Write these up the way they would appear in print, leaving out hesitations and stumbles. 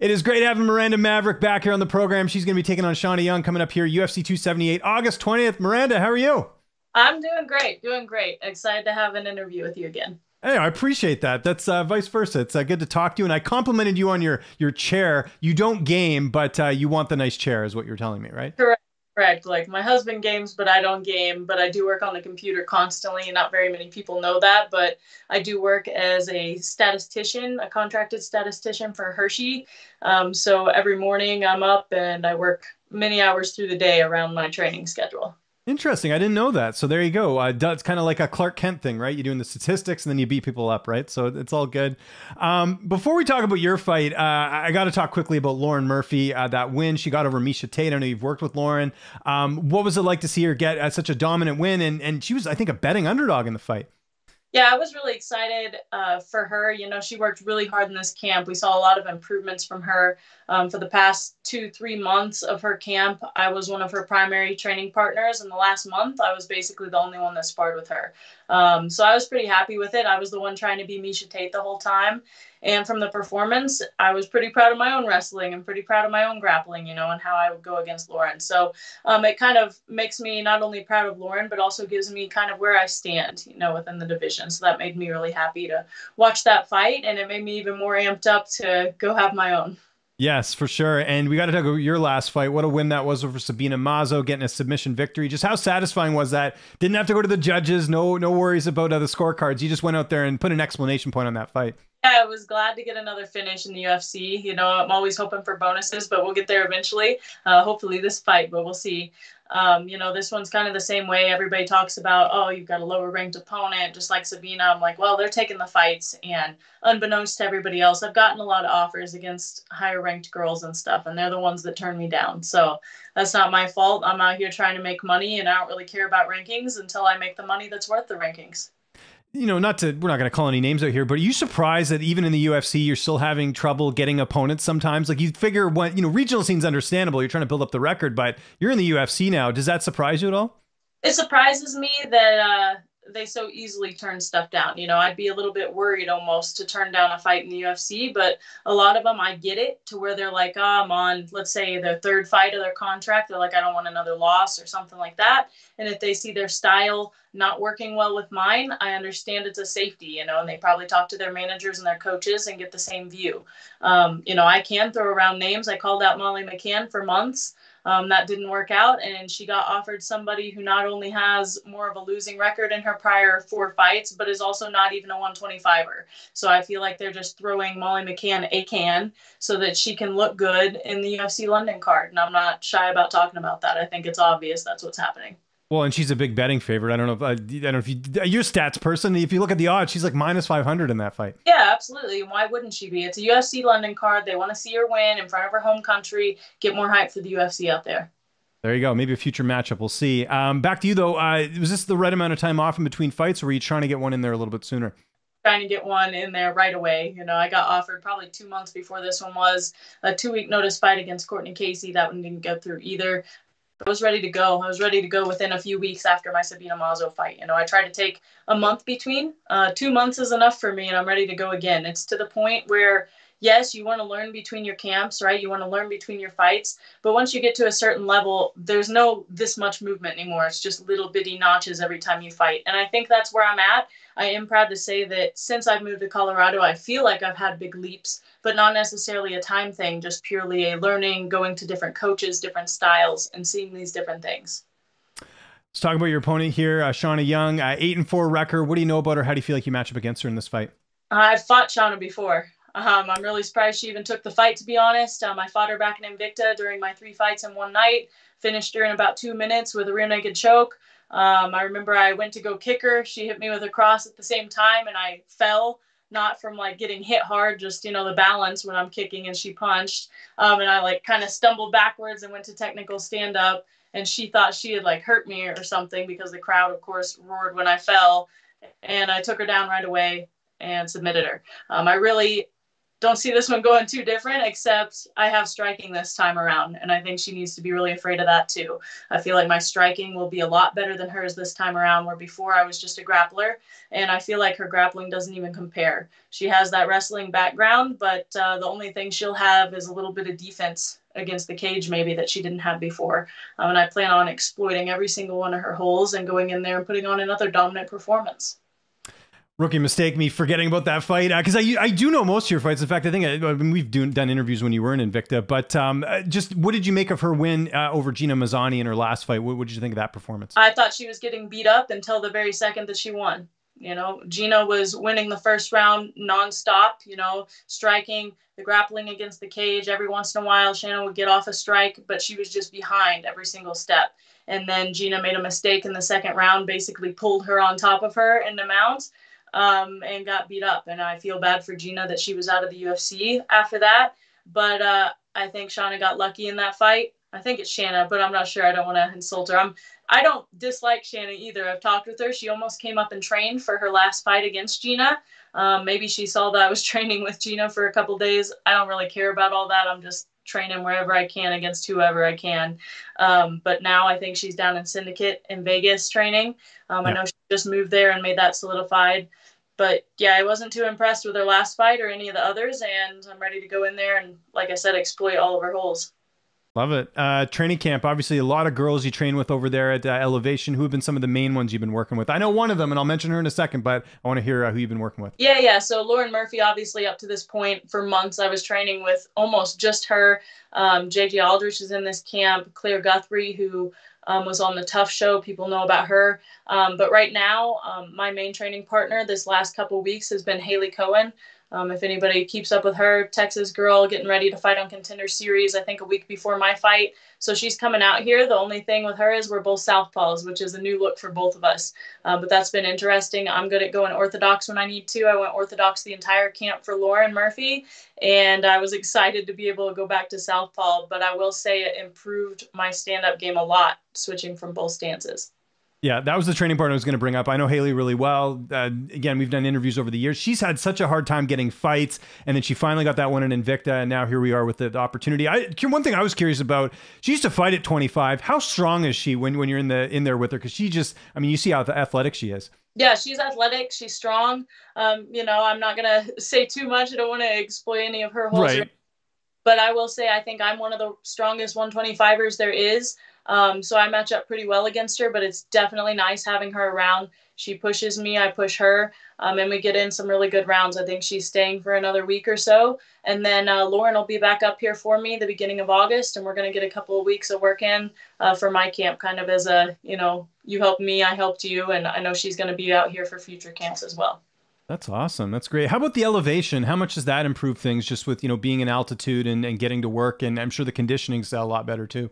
It is great having Miranda Maverick back here on the program. She's going to be taking on Shanna Young coming up here, UFC 278, August 20th. Miranda, how are you? I'm doing great, doing great. Excited to have an interview with you again. Hey, I appreciate that. That's vice versa. It's good to talk to you. And I complimented you on your chair. You don't game, but you want the nice chair is what you're telling me, right? Correct, correct. Like my husband games, but I don't game, but I do work on the computer constantly. Not very many people know that, but I do work as a statistician, a contracted statistician for Hershey. So every morning I'm up and I work many hours through the day around my training schedule. Interesting. I didn't know that. So there you go. It's kind of like a Clark Kent thing, right? You're doing the statistics and then you beat people up, right? So it's all good. Before we talk about your fight, I got to talk quickly about Lauren Murphy. That win, she got over Miesha Tate. I know you've worked with Lauren. What was it like to see her get such a dominant win? And she was, I think, a betting underdog in the fight. Yeah, I was really excited for her. You know, she worked really hard in this camp. We saw a lot of improvements from her for the past 2-3 months of her camp. I was one of her primary training partners. In the last month, I was basically the only one that sparred with her. So I was pretty happy with it. I was the one trying to be Miesha Tate the whole time. And from the performance, I was pretty proud of my own wrestling and pretty proud of my own grappling, you know, and how I would go against Lauren. So it kind of makes me not only proud of Lauren, but also gives me kind of where I stand, you know, within the division. So that made me really happy to watch that fight. And it made me even more amped up to go have my own. Yes, for sure. And we got to talk about your last fight. What a win that was over Sabina Mazo, getting a submission victory. Just how satisfying was that? Didn't have to go to the judges. No worries about the scorecards. You just went out there and put an exclamation point on that fight. Yeah, I was glad to get another finish in the UFC. You know, I'm always hoping for bonuses, but we'll get there eventually. Hopefully this fight, but we'll see. You know, this one's kind of the same way. Everybody talks about, oh, you've got a lower ranked opponent, just like Sabina. I'm like, well, they're taking the fights, and unbeknownst to everybody else, I've gotten a lot of offers against higher ranked girls and stuff, and they're the ones that turn me down. So that's not my fault. I'm out here trying to make money, and I don't really care about rankings until I make the money that's worth the rankings. You know, we're not going to call any names out here, but are you surprised that even in the UFC, you're still having trouble getting opponents sometimes? Like you figure what, you know, regional scene's understandable. You're trying to build up the record, but you're in the UFC now. Does that surprise you at all? It surprises me that they so easily turn stuff down. You know, I'd be a little bit worried almost to turn down a fight in the UFC, but a lot of them, I get it to where they're like, oh, I'm on, let's say their third fight of their contract. They're like, I don't want another loss or something like that. And if they see their style not working well with mine, I understand it's a safety, you know, and they probably talk to their managers and their coaches and get the same view. You know, I can throw around names. I called out Molly McCann for months. That didn't work out, and she got offered somebody who not only has more of a losing record in her prior 4 fights, but is also not even a 125er. So I feel like they're just throwing Molly McCann a can so that she can look good in the UFC London card. And I'm not shy about talking about that. I think it's obvious that's what's happening. Well, and she's a big betting favorite. I don't know if you're a stats person. If you look at the odds, she's like -500 in that fight. Yeah, absolutely. Why wouldn't she be? It's a UFC London card. They want to see her win in front of her home country, get more hype for the UFC out there. There you go. Maybe a future matchup. We'll see. Back to you, though. Was this the right amount of time off in between fights, or were you trying to get one in there a little bit sooner? Trying to get one in there right away. You know, I got offered probably 2 months before this one was a 2-week notice fight against Courtney Casey. That one didn't go through either. I was ready to go. I was ready to go within a few weeks after my Sabina Mazo fight. You know, I tried to take a month between. 2 months is enough for me, and I'm ready to go again. It's to the point where, yes, you want to learn between your camps, right? You want to learn between your fights. But once you get to a certain level, there's no this much movement anymore. It's just little bitty notches every time you fight. And I think that's where I'm at. I am proud to say that since I've moved to Colorado, I feel like I've had big leaps, but not necessarily a time thing, just purely a learning, going to different coaches, different styles, and seeing these different things. Let's talk about your opponent here, Shanna Young, 8-4 record. What do you know about her? How do you feel like you match up against her in this fight? I've fought Shanna before. I'm really surprised she even took the fight, to be honest. I fought her back in Invicta during my 3 fights in one night, finished her in about 2 minutes with a rear naked choke. I remember I went to go kick her. She hit me with a cross at the same time, and I fell, not from like getting hit hard, just, you know, the balance when I'm kicking, and she punched. And I like kind of stumbled backwards and went to technical stand up, and she thought she had like hurt me or something because the crowd, of course, roared when I fell, and I took her down right away and submitted her. I really don't see this one going too different, except I have striking this time around. And I think she needs to be really afraid of that too. I feel like my striking will be a lot better than hers this time around, where before I was just a grappler. And I feel like her grappling doesn't even compare. She has that wrestling background, but the only thing she'll have is a little bit of defense against the cage maybe that she didn't have before. And I plan on exploiting every single one of her holes and going in there and putting on another dominant performance. Rookie mistake, me forgetting about that fight, because I do know most of your fights. In fact, I mean, we've done interviews when you were in Invicta, but just what did you make of her win over Gina Mazzani in her last fight? What did you think of that performance? I thought she was getting beat up until the very second that she won. You know, Gina was winning the first round nonstop, you know, striking, the grappling against the cage. Every once in a while, Shanna would get off a strike, but she was just behind every single step. And then Gina made a mistake in the second round, basically pulled her on top of her in the mount, and got beat up. And I feel bad for Gina that she was out of the UFC after that. But I think Shanna got lucky in that fight. I think it's Shanna, but I'm not sure. I don't want to insult her. I don't dislike Shanna either. I've talked with her. She almost came up and trained for her last fight against Gina. Maybe she saw that I was training with Gina for a couple days. I don't really care about all that. I'm just training wherever I can against whoever I can. But now I think she's down in Syndicate in Vegas training. I know she just moved there and made that solidified. But yeah, I wasn't too impressed with her last fight or any of the others. And I'm ready to go in there and, like I said, exploit all of her holes. Love it. Training camp, obviously a lot of girls you train with over there at Elevation. Who have been some of the main ones you've been working with? I know one of them, and I'll mention her in a second, but I want to hear who you've been working with. Yeah. So Lauren Murphy, obviously up to this point for months, I was training with almost just her. JJ Aldrich is in this camp. Claire Guthrie, who was on the Tough Show. People know about her. But right now, my main training partner this last couple of weeks has been Haley Cohen. If anybody keeps up with her, Texas girl getting ready to fight on Contender Series, I think a week before my fight. So she's coming out here. The only thing with her is we're both southpaws, which is a new look for both of us. But that's been interesting. I'm good at going orthodox when I need to. I went orthodox the entire camp for Lauren Murphy, and I was excited to be able to go back to southpaw. But I will say it improved my stand-up game a lot, switching from both stances. Yeah, that was the training partner I was going to bring up. I know Haley really well. Again, we've done interviews over the years. She's had such a hard time getting fights, and then she finally got that one in Invicta, and now here we are with the opportunity. One thing I was curious about, she used to fight at 25. How strong is she when you're in there with her? Because she just, I mean, you see how athletic she is. Yeah, she's athletic. She's strong. You know, I'm not going to say too much. I don't want to exploit any of her holes. Right. But I will say I think I'm one of the strongest 125ers there is. So I match up pretty well against her, but it's definitely nice having her around. She pushes me, I push her, and we get in some really good rounds. I think she's staying for another week or so. And then Lauren will be back up here for me the beginning of August, and we're going to get a couple of weeks of work in for my camp, kind of as a, you know, you helped me, I helped you, and I know she's going to be out here for future camps as well. That's awesome. That's great. How about the elevation? How much does that improve things just with, you know, being in altitude and getting to work? And I'm sure the conditioning's a lot better too.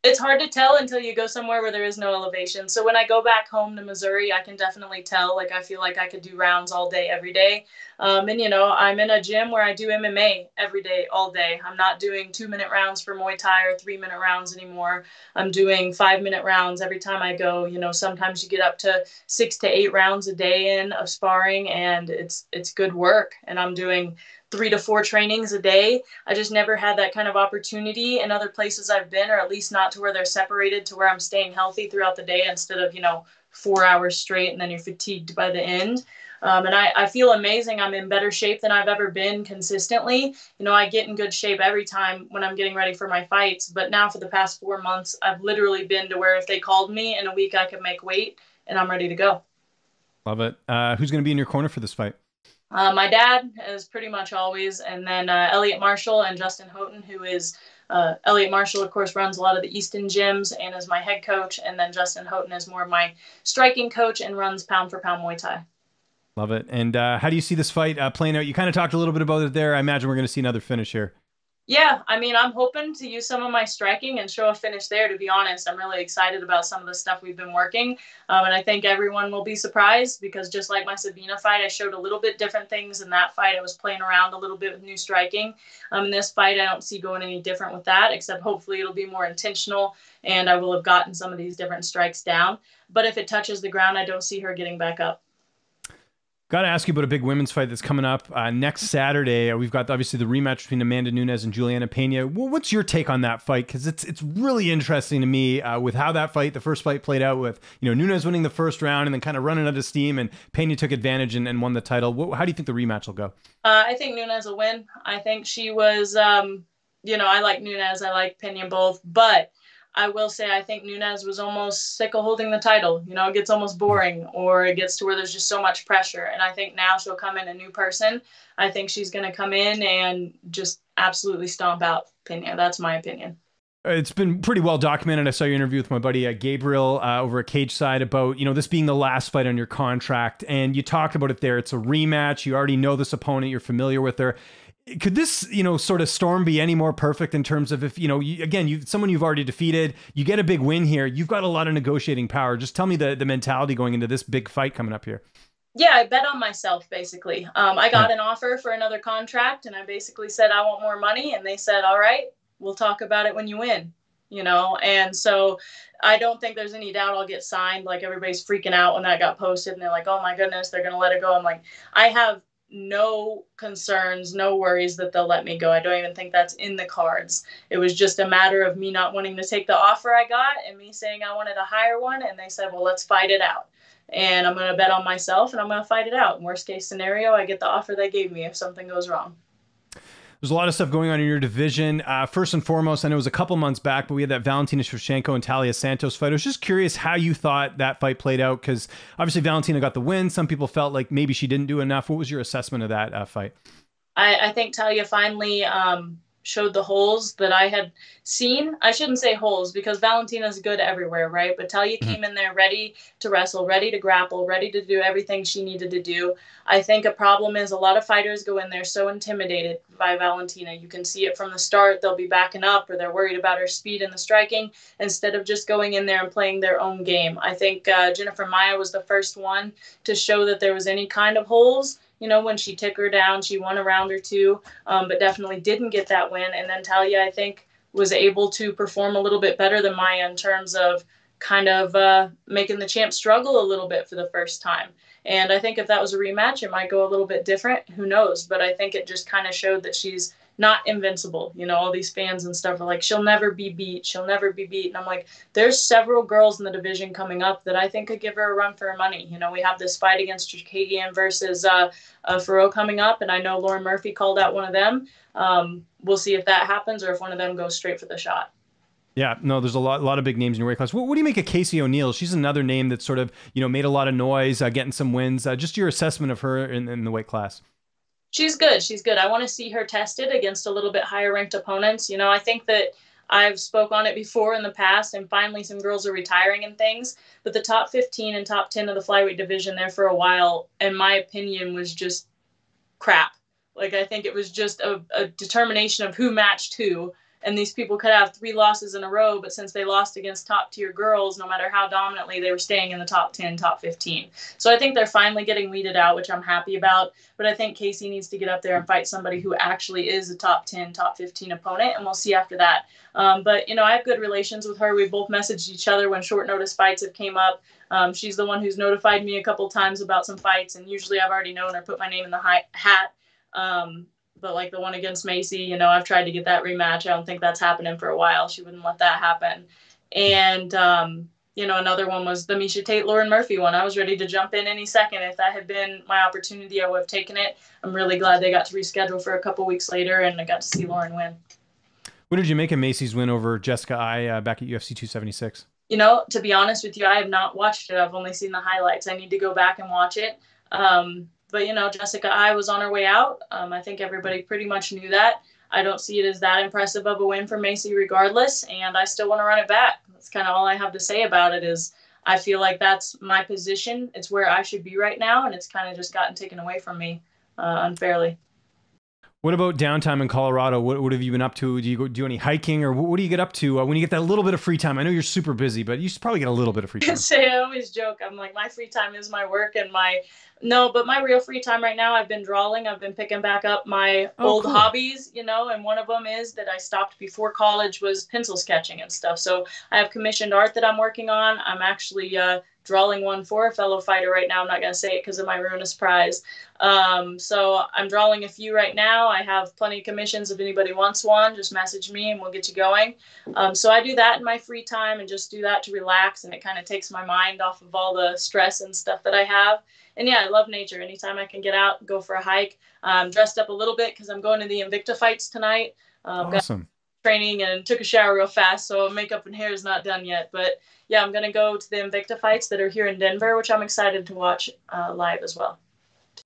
It's hard to tell until you go somewhere where there is no elevation. So when I go back home to Missouri, I can definitely tell, like, I feel like I could do rounds all day, every day. And, you know, I'm in a gym where I do MMA every day, all day. I'm not doing 2-minute rounds for Muay Thai or 3-minute rounds anymore. I'm doing 5-minute rounds every time I go. You know, sometimes you get up to 6 to 8 rounds a day in of sparring, and it's good work. And I'm doing 3 to 4 trainings a day. I just never had that kind of opportunity in other places I've been, or at least not to where they're separated, to where I'm staying healthy throughout the day instead of, you know, 4 hours straight and then you're fatigued by the end. And I feel amazing. I'm in better shape than I've ever been consistently. You know, I get in good shape every time when I'm getting ready for my fights. But now for the past 4 months, I've literally been to where if they called me in a week, I could make weight and I'm ready to go. Love it. Who's going to be in your corner for this fight? My dad is pretty much always, and then Elliot Marshall and Justin Houghton, who is Elliot Marshall, of course, runs a lot of the Easton gyms and is my head coach, and then Justin Houghton is more of my striking coach and runs pound for pound Muay Thai. Love it. And how do you see this fight playing out? You kind of talked a little bit about it there. I imagine we're going to see another finish here. Yeah, I mean, I'm hoping to use some of my striking and show a finish there, to be honest. I'm really excited about some of the stuff we've been working. And I think everyone will be surprised because just like my Sabina fight, I showed a little bit different things in that fight. I was playing around a little bit with new striking. In this fight, I don't see going any different with that, except hopefully it'll be more intentional and I will have gotten some of these different strikes down. But if it touches the ground, I don't see her getting back up. Got to ask you about a big women's fight that's coming up next Saturday. We've got obviously the rematch between Amanda Nunes and Juliana Pena. What's your take on that fight? Because it's really interesting to me with how that fight, the first fight, played out with Nunes winning the first round and then kind of running out of steam, and Pena took advantage and won the title. How do you think the rematch will go? I think Nunes will win. I think she was, I like Nunes, I like Pena both, but I will say I think Nunes was almost sick of holding the title. It gets almost boring, or it gets to where there's just so much pressure. And I think now she'll come in a new person. I think she's going to come in and just absolutely stomp out Pena. That's my opinion. It's been pretty well documented. I saw your interview with my buddy Gabriel over at Cage Side about, this being the last fight on your contract. And you talked about it there. It's a rematch. You already know this opponent. You're familiar with her. Could this, sort of storm be any more perfect in terms of if, someone you've already defeated, you get a big win here, you've got a lot of negotiating power. Just tell me the mentality going into this big fight coming up here. Yeah, I bet on myself, basically. I got an offer for another contract, and I basically said, I want more money. And they said, all right, we'll talk about it when you win, And so I don't think there's any doubt I'll get signed. Like, everybody's freaking out when that got posted, and they're like, oh my goodness, they're going to let it go. I'm like, I have no concerns, no worries that they'll let me go. I don't even think that's in the cards. It was just a matter of me not wanting to take the offer I got and me saying I wanted a higher one. And they said, well, let's fight it out. And I'm going to bet on myself and I'm going to fight it out. In worst case scenario, I get the offer they gave me if something goes wrong. There's a lot of stuff going on in your division. First and foremost, I know it was a couple months back, but we had that Valentina Shevchenko and Talia Santos fight. I was just curious how you thought that fight played out, because obviously Valentina got the win. Some people felt like maybe she didn't do enough. What was your assessment of that fight? I think Talia finally showed the holes that I had seen. I shouldn't say holes, because Valentina's good everywhere, right? But Talia came in there ready to wrestle, ready to grapple, ready to do everything she needed to do. I think a problem is a lot of fighters go in there so intimidated by Valentina. You can see it from the start. They'll be backing up, or they're worried about her speed in the striking instead of just going in there and playing their own game. I think Jennifer Maia was the first one to show that there was any kind of holes. When she took her down, she won a round or two, but definitely didn't get that win. And then Talia, I think, was able to perform a little bit better than Maia in terms of kind of making the champ struggle a little bit for the first time. And I think if that was a rematch, it might go a little bit different. Who knows? But I think it just kind of showed that she's not invincible. All these fans and stuff are like, she'll never be beat. She'll never be beat. And I'm like, there's several girls in the division coming up that I think could give her a run for her money. We have this fight against Chikadian versus Faro coming up. And I know Lauren Murphy called out one of them. We'll see if that happens or if one of them goes straight for the shot. Yeah, no, there's a lot of big names in your weight class. What do you make of Casey O'Neill? She's another name that sort of, made a lot of noise, getting some wins. Just your assessment of her in the weight class. She's good. She's good. I want to see her tested against a little bit higher ranked opponents. I think that I've spoke on it before in the past, and finally some girls are retiring and things. But the top 15 and top 10 of the flyweight division there for a while, in my opinion, was just crap. Like, I think it was just a determination of who matched who. And these people could have 3 losses in a row, but since they lost against top tier girls, no matter how dominantly, they were staying in the top 10, top 15. So I think they're finally getting weeded out, which I'm happy about. But I think Casey needs to get up there and fight somebody who actually is a top 10, top 15 opponent, and we'll see after that. But, I have good relations with her. We both messaged each other when short notice fights have came up. She's the one who's notified me a couple times about some fights, and usually I've already known or put my name in the hat. But like the one against Macy, I've tried to get that rematch. I don't think that's happening for a while. She wouldn't let that happen. And, another one was the Miesha Tate Lauren Murphy one. I was ready to jump in any second. If that had been my opportunity, I would have taken it. I'm really glad they got to reschedule for a couple weeks later, and I got to see Lauren win. What did you make of Macy's win over Jessica Ai back at UFC 276? To be honest with you, I have not watched it. I've only seen the highlights. I need to go back and watch it. But, Jessica Ai was on her way out. I think everybody pretty much knew that. I don't see it as that impressive of a win for Macy regardless, and I still want to run it back. That's kind of all I have to say about it. Is I feel like that's my position. It's where I should be right now, and it's kind of just gotten taken away from me unfairly. What about downtime in Colorado? What have you been up to? Do you go do any hiking, or what do you get up to when you get that little bit of free time? I know you're super busy, but you should probably get a little bit of free time. I always joke. I'm like, my free time is my work, and but my real free time right now, I've been drawing. I've been picking back up my old hobbies, and one of them is that I stopped before college was pencil sketching and stuff. So I have commissioned art that I'm working on. I'm actually drawing one for a fellow fighter right now. I'm not going to say it because of my ruinous prize. So I'm drawing a few right now. I have plenty of commissions. If anybody wants one, just message me and we'll get you going. So I do that in my free time and just do that to relax, and it kind of takes my mind off of all the stress and stuff that I have. And yeah, I love nature. Anytime I can get out, go for a hike. I'm dressed up a little bit because I'm going to the Invicta fights tonight. Awesome. Training and took a shower real fast, so makeup and hair is not done yet. But yeah, I'm going to go to the Invicta fights that are here in Denver, which I'm excited to watch live as well.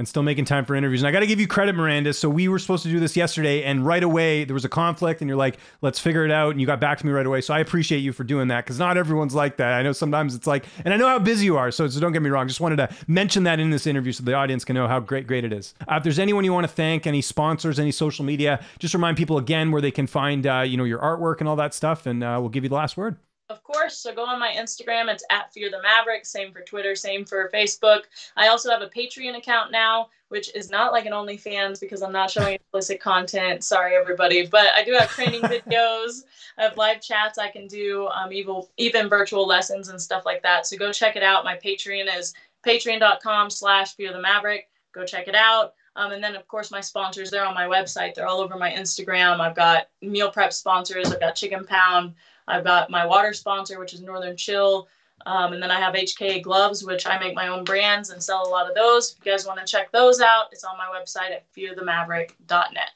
And still making time for interviews. And I got to give you credit, Miranda. So we were supposed to do this yesterday, and right away there was a conflict, and you're like, let's figure it out. And you got back to me right away. So I appreciate you for doing that, because not everyone's like that. I know sometimes it's like, and I know how busy you are, so don't get me wrong. Just wanted to mention that in this interview so the audience can know how great it is. If there's anyone you want to thank, any sponsors, any social media, just remind people again where they can find your artwork and all that stuff, and we'll give you the last word. Of course. So go on my Instagram. It's at Fear the Maverick. Same for Twitter. Same for Facebook. I also have a Patreon account now, which is not like an OnlyFans because I'm not showing explicit content. Sorry, everybody. But I do have training videos. I have live chats I can do, even virtual lessons and stuff like that. So go check it out. My Patreon is patreon.com/Fear the Maverick. Go check it out. And then, of course, my sponsors, they're on my website. They're all over my Instagram. I've got meal prep sponsors. I've got Chicken Pound. I've got my water sponsor, which is Northern Chill. And then I have HK gloves, which I make my own brands and sell a lot of those. If you guys want to check those out, it's on my website at fearthemaverick.net.